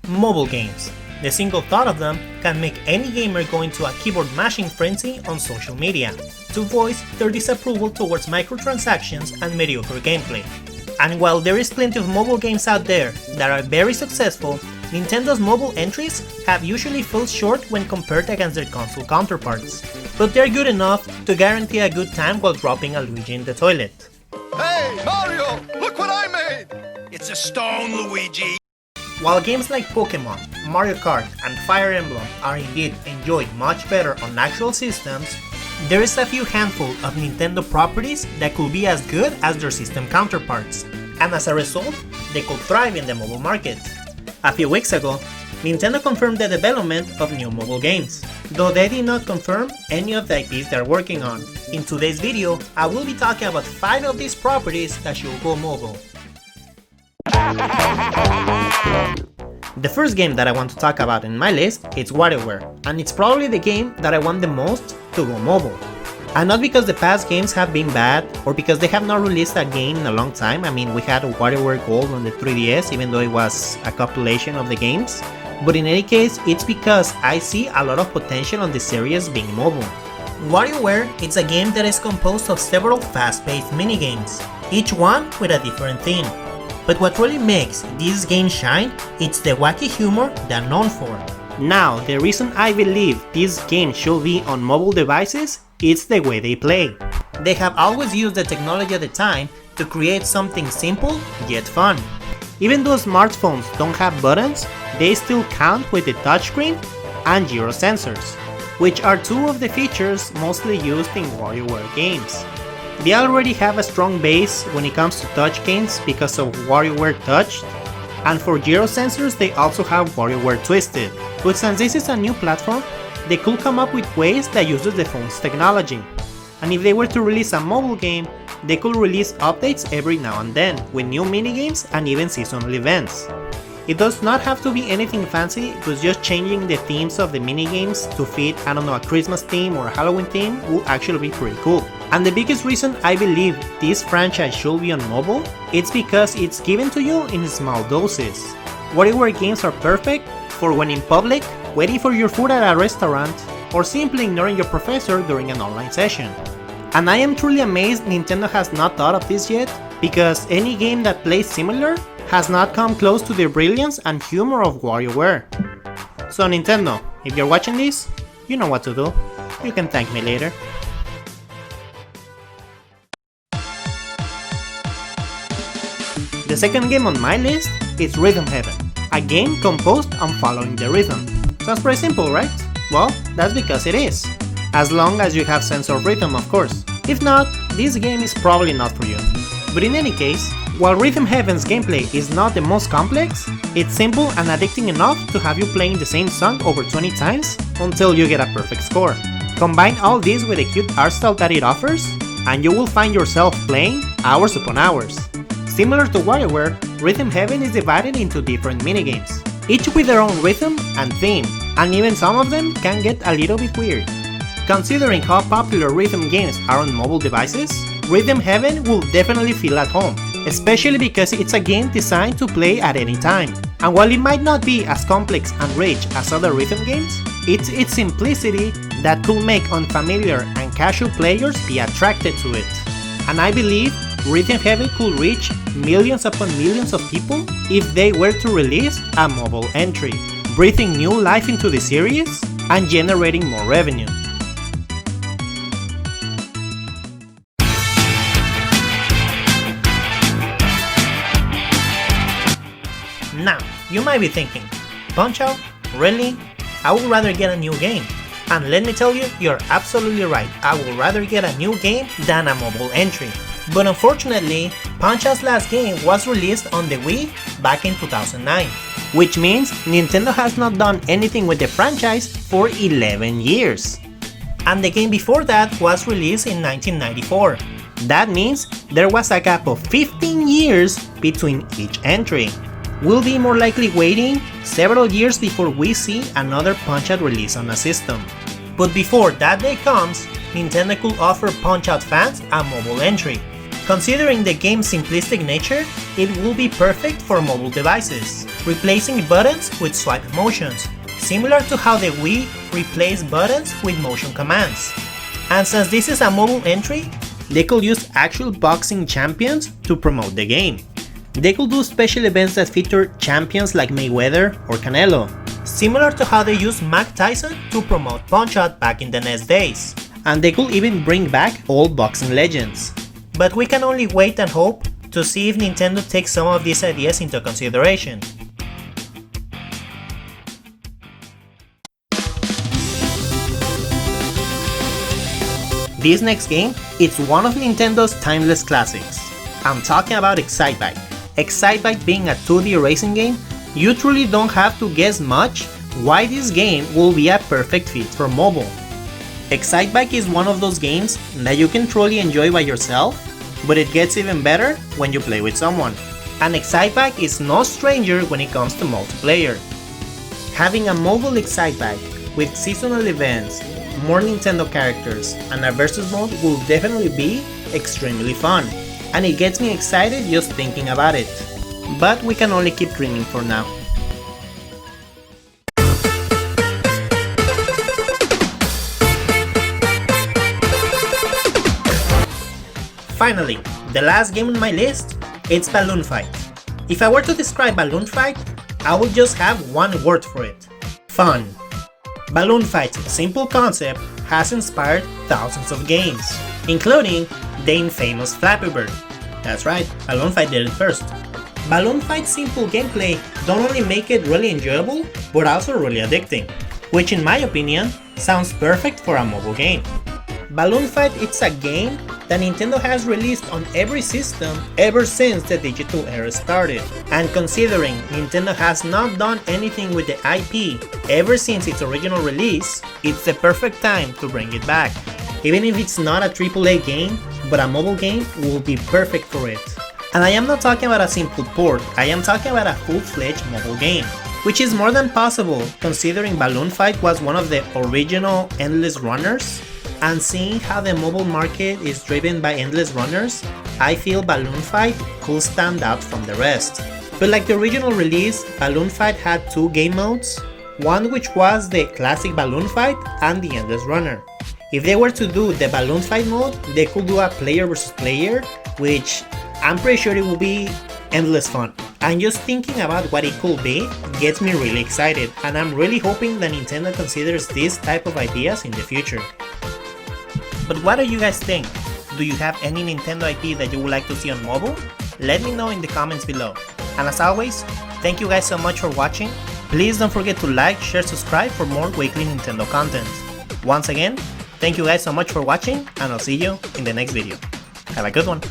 Mobile games. The single thought of them can make any gamer go into a keyboard mashing frenzy on social media to voice their disapproval towards microtransactions and mediocre gameplay. And while there is plenty of mobile games out there that are very successful, Nintendo's mobile entries have usually fallen short when compared against their console counterparts. But they're good enough to guarantee a good time while dropping a Luigi in the toilet. Hey, Mario! Look what I made! It's a stone, Luigi! While games like Pokemon, Mario Kart, and Fire Emblem are indeed enjoyed much better on actual systems, there is a few handful of Nintendo properties that could be as good as their system counterparts, and as a result, they could thrive in the mobile market. A few weeks ago, Nintendo confirmed the development of new mobile games, though they did not confirm any of the IPs they're working on. In today's video, I will be talking about 5 of these properties that should go mobile. The first game that I want to talk about in my list is WarioWare, and it's probably the game that I want the most to go mobile. And not because the past games have been bad, or because they have not released a game in a long time. I mean, we had WarioWare Gold on the 3DS, even though it was a compilation of the games. But in any case, it's because I see a lot of potential on the series being mobile. WarioWare is a game that is composed of several fast-paced minigames, each one with a different theme. But what really makes this game shine is the wacky humor they're known for. Now, the reason I believe this game should be on mobile devices is the way they play. They have always used the technology at the time to create something simple yet fun. Even though smartphones don't have buttons, they still count with the touchscreen and gyro sensors, which are two of the features mostly used in WarioWare games. They already have a strong base when it comes to touch games because of WarioWare Touched, and for gyro sensors they also have WarioWare Twisted. But since this is a new platform, they could come up with ways that uses the phone's technology. And if they were to release a mobile game, they could release updates every now and then, with new minigames and even seasonal events. It does not have to be anything fancy, but just changing the themes of the minigames to fit, I don't know, a Christmas theme or a Halloween theme would actually be pretty cool. And the biggest reason I believe this franchise should be on mobile, it's because it's given to you in small doses. WarioWare games are perfect for when in public, waiting for your food at a restaurant, or simply ignoring your professor during an online session. And I am truly amazed Nintendo has not thought of this yet, because any game that plays similar has not come close to the brilliance and humor of WarioWare. So Nintendo, if you're watching this, you know what to do. You can thank me later. The second game on my list is Rhythm Heaven, a game composed on following the rhythm. Sounds pretty simple, right? Well, that's because it is. As long as you have sense of rhythm, of course. If not, this game is probably not for you. But in any case, while Rhythm Heaven's gameplay is not the most complex, it's simple and addicting enough to have you playing the same song over 20 times until you get a perfect score. Combine all this with the cute art style that it offers, and you will find yourself playing hours upon hours. Similar to WarioWare, Rhythm Heaven is divided into different minigames, each with their own rhythm and theme, and even some of them can get a little bit weird. Considering how popular rhythm games are on mobile devices, Rhythm Heaven will definitely feel at home, especially because it's a game designed to play at any time. And while it might not be as complex and rich as other rhythm games, it's its simplicity that could make unfamiliar and casual players be attracted to it. And I believe Rhythm Heaven could reach millions upon millions of people if they were to release a mobile entry, breathing new life into the series and generating more revenue. Now, you might be thinking, Punch-Out? Really? I would rather get a new game. And let me tell you, you're absolutely right, I would rather get a new game than a mobile entry. But unfortunately, Punch-Out's last game was released on the Wii back in 2009, which means Nintendo has not done anything with the franchise for 11 years. And the game before that was released in 1994. That means there was a gap of 15 years between each entry. We'll be more likely waiting several years before we see another Punch-Out release on a system. But before that day comes, Nintendo could offer Punch-Out fans a mobile entry. Considering the game's simplistic nature, it will be perfect for mobile devices, replacing buttons with swipe motions, similar to how the Wii replaced buttons with motion commands. And since this is a mobile entry, they could use actual boxing champions to promote the game. They could do special events that feature champions like Mayweather or Canelo, similar to how they used Mike Tyson to promote Punch-Out back in the NES days. And they could even bring back old boxing legends. But we can only wait and hope to see if Nintendo takes some of these ideas into consideration. This next game is one of Nintendo's timeless classics. I'm talking about Excitebike. Excitebike being a 2D racing game, you truly don't have to guess much why this game will be a perfect fit for mobile. Excitebike is one of those games that you can truly enjoy by yourself, but it gets even better when you play with someone. And Excitebike is no stranger when it comes to multiplayer. Having a mobile Excitebike with seasonal events, more Nintendo characters, and a versus mode will definitely be extremely fun, and it gets me excited just thinking about it. But we can only keep dreaming for now. Finally, the last game on my list, it's Balloon Fight. If I were to describe Balloon Fight, I would just have one word for it: fun. Balloon Fight's simple concept has inspired thousands of games, including the infamous Flappy Bird. That's right, Balloon Fight did it first. Balloon Fight's simple gameplay don't only make it really enjoyable, but also really addicting, which in my opinion, sounds perfect for a mobile game. Balloon Fight is a game that Nintendo has released on every system ever since the digital era started, and considering Nintendo has not done anything with the IP ever since its original release, it's the perfect time to bring it back. Even if it's not a AAA game, but a mobile game will be perfect for it. And I am not talking about a simple port, I am talking about a full-fledged mobile game, which is more than possible considering Balloon Fight was one of the original Endless Runners. And seeing how the mobile market is driven by endless runners, I feel Balloon Fight could stand out from the rest. But like the original release, Balloon Fight had two game modes, one which was the classic Balloon Fight and the Endless Runner. If they were to do the Balloon Fight mode, they could do a player versus player, which I'm pretty sure it will be endless fun. And just thinking about what it could be gets me really excited, and I'm really hoping that Nintendo considers this type of ideas in the future. But what do you guys think? Do you have any Nintendo IP that you would like to see on mobile? Let me know in the comments below. And as always, thank you guys so much for watching. Please don't forget to like, share, subscribe for more weekly Nintendo content. Once again, thank you guys so much for watching, and I'll see you in the next video. Have a good one.